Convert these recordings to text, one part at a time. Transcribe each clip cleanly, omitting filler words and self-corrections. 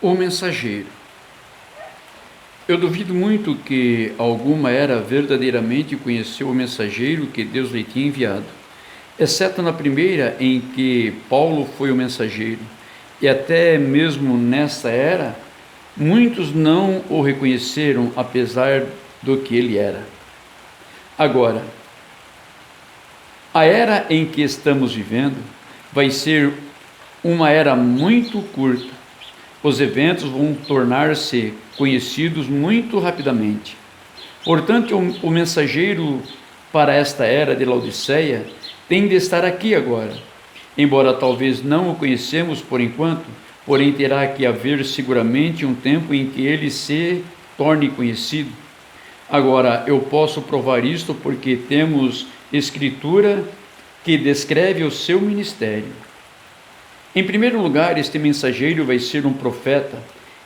O mensageiro. Eu duvido muito que alguma era verdadeiramente conheceu o mensageiro que Deus lhe tinha enviado, exceto na primeira em que Paulo foi o mensageiro, e até mesmo nessa era, muitos não o reconheceram apesar do que ele era. Agora, a era em que estamos vivendo vai ser uma era muito curta. Os eventos vão tornar-se conhecidos muito rapidamente. Portanto, o mensageiro para esta era de Laodiceia tem de estar aqui agora. Embora talvez não o conhecemos por enquanto, porém terá que haver seguramente um tempo em que ele se torne conhecido. Agora, eu posso provar isto porque temos escritura que descreve o seu ministério. Em primeiro lugar, este mensageiro vai ser um profeta.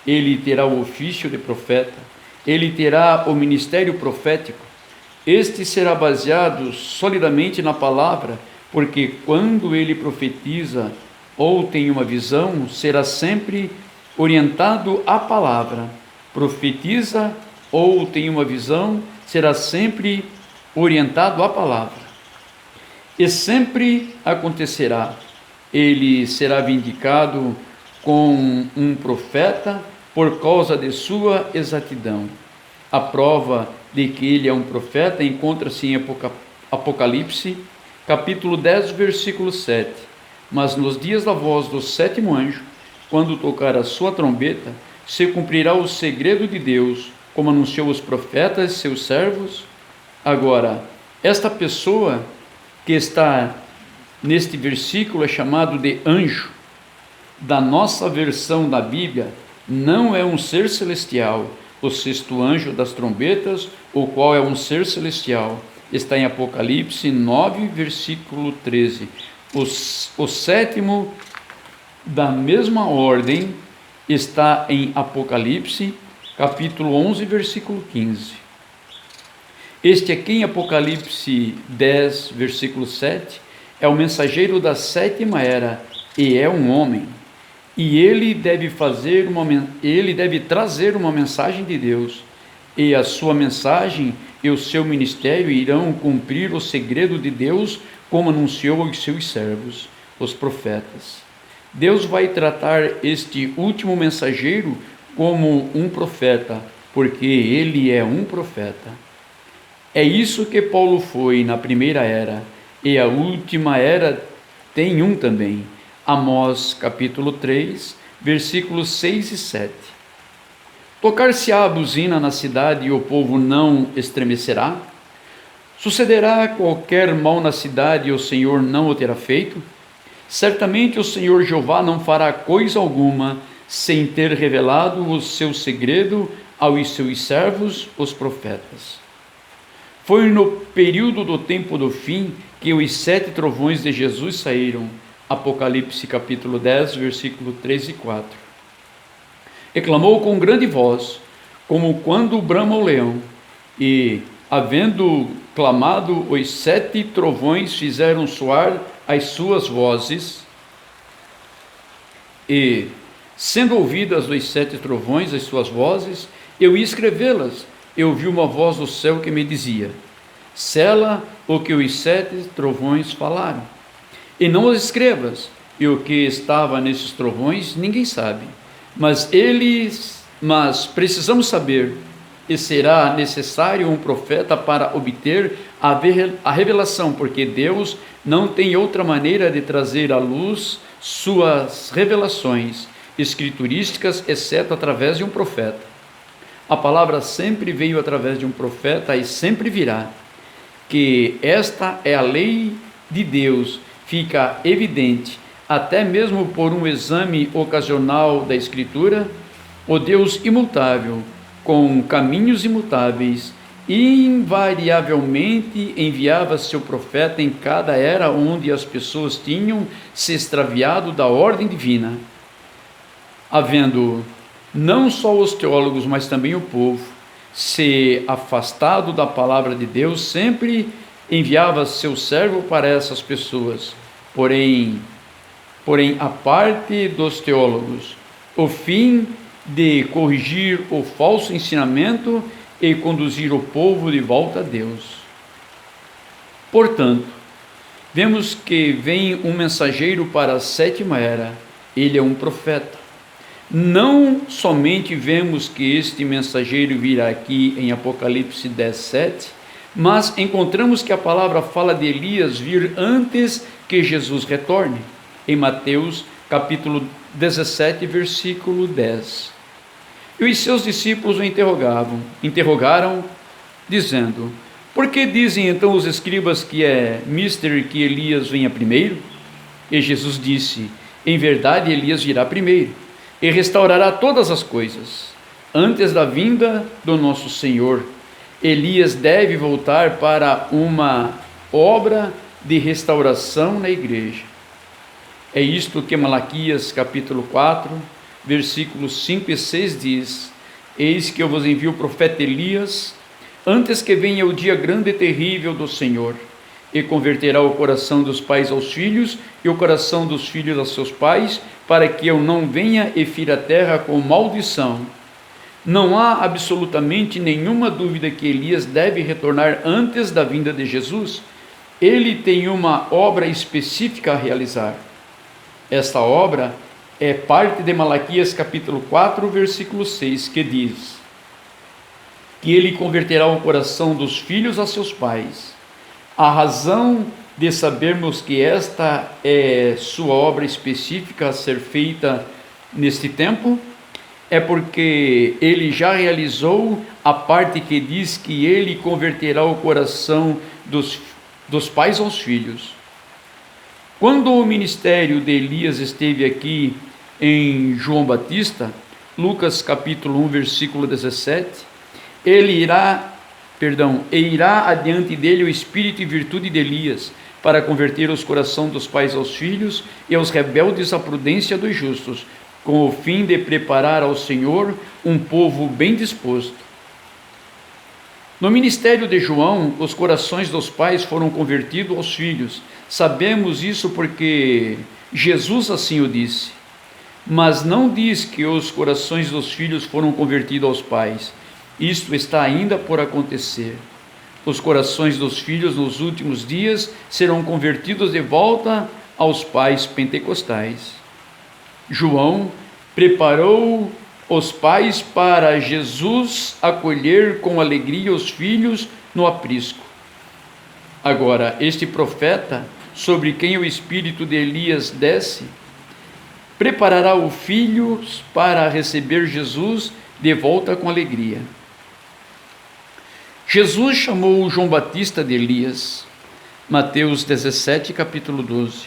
Ele terá o ofício de profeta. Ele terá o ministério profético. Este será baseado solidamente na palavra, porque quando ele profetiza ou tem uma visão, será sempre orientado à palavra. Profetiza ou tem uma visão, será sempre orientado à palavra. E sempre acontecerá. Ele será vindicado com um profeta por causa de sua exatidão. A prova de que ele é um profeta encontra-se em Apocalipse, capítulo 10, versículo 7. Mas nos dias da voz do sétimo anjo, quando tocar a sua trombeta, se cumprirá o segredo de Deus, como anunciou os profetas, seus servos. Agora, esta pessoa que está neste versículo é chamado de anjo. Da nossa versão da Bíblia, não é um ser celestial, o sexto anjo das trombetas, o qual é um ser celestial. Está em Apocalipse 9, versículo 13. O sétimo da mesma ordem está em Apocalipse, capítulo 11, versículo 15. Este aqui em Apocalipse 10, versículo 7, é o mensageiro da sétima era, e é um homem. E ele deve trazer uma mensagem de Deus, e a sua mensagem e o seu ministério irão cumprir o segredo de Deus, como anunciou aos seus servos, os profetas. Deus vai tratar este último mensageiro como um profeta, porque ele é um profeta. É isso que Paulo foi na primeira era, e a última era tem um também. Amós capítulo 3, versículos 6 e 7. Tocar-se-á a buzina na cidade e o povo não estremecerá? Sucederá qualquer mal na cidade e o Senhor não o terá feito? Certamente o Senhor Jeová não fará coisa alguma sem ter revelado o seu segredo aos seus servos, os profetas. Foi no período do tempo do fim que os 7 trovões de Jesus saíram. Apocalipse capítulo 10, versículo 3 e 4. E clamou com grande voz, como quando brama o leão, e, havendo clamado, os 7 trovões fizeram soar as suas vozes, e, sendo ouvidas dos 7 trovões as suas vozes, eu ia escrevê-las. Eu ouvi uma voz do céu que me dizia: sela o que os 7 trovões falaram, e não os escrevas. E o que estava nesses trovões ninguém sabe, mas precisamos saber, e será necessário um profeta para obter a revelação, porque Deus não tem outra maneira de trazer à luz suas revelações escriturísticas, exceto através de um profeta. A palavra sempre veio através de um profeta e sempre virá. Que esta é a lei de Deus, fica evidente, até mesmo por um exame ocasional da Escritura. O Deus imutável, com caminhos imutáveis, invariavelmente enviava seu profeta em cada era onde as pessoas tinham se extraviado da ordem divina. Havendo não só os teólogos, mas também o povo se afastado da palavra de Deus, sempre enviava seu servo para essas pessoas. Porém, a parte dos teólogos, o fim de corrigir o falso ensinamento e conduzir o povo de volta a Deus. Portanto, vemos que vem um mensageiro para a sétima era. Ele é um profeta. Não somente vemos que este mensageiro virá aqui em Apocalipse 10:7, mas encontramos que a palavra fala de Elias vir antes que Jesus retorne, em Mateus capítulo 17, versículo 10. E os seus discípulos o interrogaram, dizendo: por que dizem então os escribas que é mister que Elias venha primeiro? E Jesus disse: em verdade, Elias virá primeiro e restaurará todas as coisas. Antes da vinda do nosso Senhor, Elias deve voltar para uma obra de restauração na igreja. É isto que Malaquias capítulo 4, versículos 5 e 6 diz: eis que eu vos envio o profeta Elias, antes que venha o dia grande e terrível do Senhor, e converterá o coração dos pais aos filhos e o coração dos filhos aos seus pais, para que eu não venha e fira a terra com maldição. Não há absolutamente nenhuma dúvida que Elias deve retornar antes da vinda de Jesus. Ele tem uma obra específica a realizar. Esta obra é parte de Malaquias capítulo 4, versículo 6, que diz que ele converterá o coração dos filhos a seus pais. A razão de sabermos que esta é sua obra específica a ser feita neste tempo é porque ele já realizou a parte que diz que ele converterá o coração dos pais aos filhos. Quando o ministério de Elias esteve aqui em João Batista, Lucas capítulo 1, versículo 17, irá adiante dele o espírito e virtude de Elias, para converter os corações dos pais aos filhos e aos rebeldes à prudência dos justos, com o fim de preparar ao Senhor um povo bem disposto. No ministério de João, os corações dos pais foram convertidos aos filhos. Sabemos isso porque Jesus assim o disse. Mas não diz que os corações dos filhos foram convertidos aos pais. Isto está ainda por acontecer. Os corações dos filhos nos últimos dias serão convertidos de volta aos pais pentecostais. João preparou os pais para Jesus acolher com alegria os filhos no aprisco. Agora, este profeta, sobre quem o espírito de Elias desce, preparará os filhos para receber Jesus de volta com alegria. Jesus chamou João Batista de Elias, Mateus 17, capítulo 12.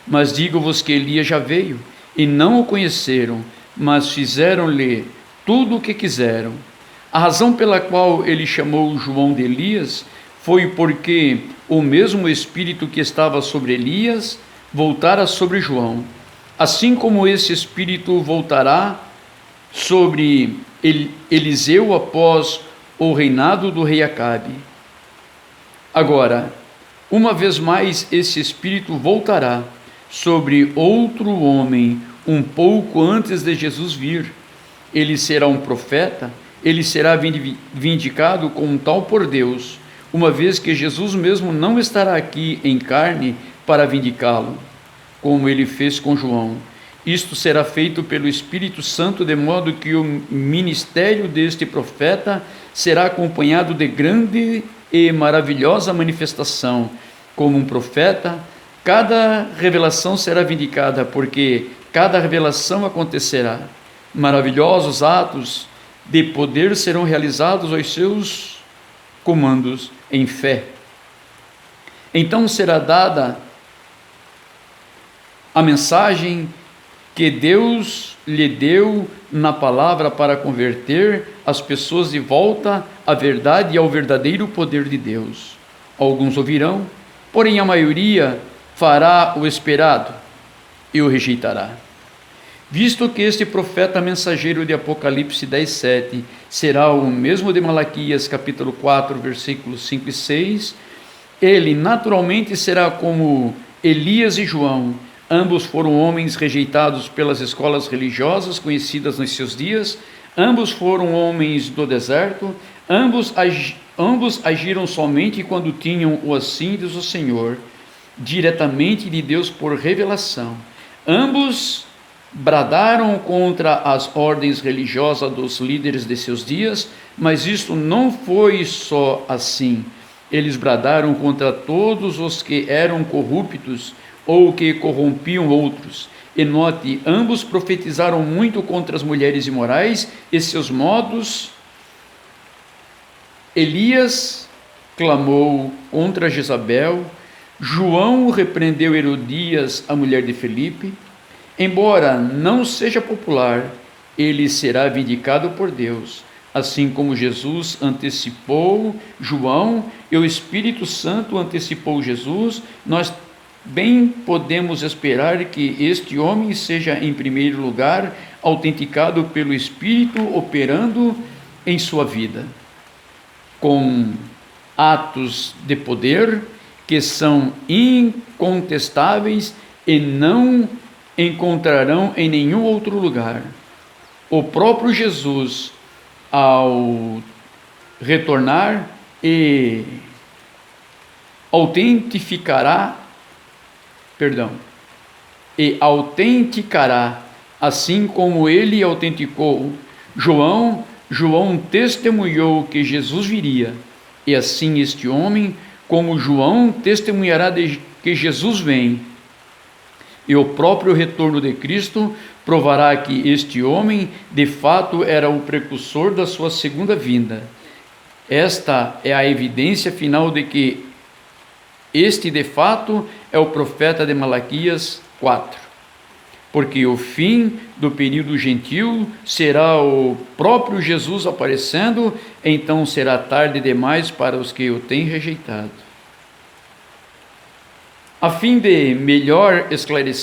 Mas digo-vos que Elias já veio, e não o conheceram, mas fizeram-lhe tudo o que quiseram. A razão pela qual ele chamou João de Elias foi porque o mesmo Espírito que estava sobre Elias voltara sobre João, assim como esse Espírito voltará sobre Eliseu após o reinado do rei Acabe. Agora, uma vez mais, esse Espírito voltará sobre outro homem, um pouco antes de Jesus vir. Ele será um profeta, ele será vindicado como tal por Deus, uma vez que Jesus mesmo não estará aqui em carne para vindicá-lo, como ele fez com João. Isto será feito pelo Espírito Santo, de modo que o ministério deste profeta será acompanhado de grande e maravilhosa manifestação. Como um profeta, cada revelação será vindicada, porque cada revelação acontecerá. Maravilhosos atos de poder serão realizados aos seus comandos em fé. Então será dada a mensagem que Deus lhe deu na palavra para converter as pessoas de volta à verdade e ao verdadeiro poder de Deus. Alguns ouvirão, porém a maioria fará o esperado e o rejeitará. Visto que este profeta mensageiro de Apocalipse 10:7 será o mesmo de Malaquias capítulo 4, versículos 5 e 6, ele naturalmente será como Elias e João, Ambos foram homens rejeitados pelas escolas religiosas conhecidas nos seus dias. Ambos foram homens do deserto. Ambos agiram somente quando tinham o assíntio do Senhor, diretamente de Deus por revelação. Ambos bradaram contra as ordens religiosas dos líderes de seus dias, mas isto não foi só assim. Eles bradaram contra todos os que eram corruptos ou que corrompiam outros. E note, ambos profetizaram muito contra as mulheres imorais e seus modos. Elias clamou contra Jezabel. João repreendeu Herodias, a mulher de Felipe. Embora não seja popular, ele será vindicado por Deus, assim como Jesus antecipou João e o Espírito Santo antecipou Jesus. Nós bem podemos esperar que este homem seja, em primeiro lugar, autenticado pelo Espírito operando em sua vida, com atos de poder que são incontestáveis e não encontrarão em nenhum outro lugar. O próprio Jesus, ao retornar, e autenticará, assim como ele autenticou João. João testemunhou que Jesus viria, e assim este homem, como João, testemunhará de que Jesus vem. E o próprio retorno de Cristo provará que este homem, de fato, era o precursor da sua segunda vinda. Esta é a evidência final de que este, de fato, é o profeta de Malaquias 4. Porque o fim do período gentil será o próprio Jesus aparecendo, então será tarde demais para os que o têm rejeitado. A fim de melhor esclarecer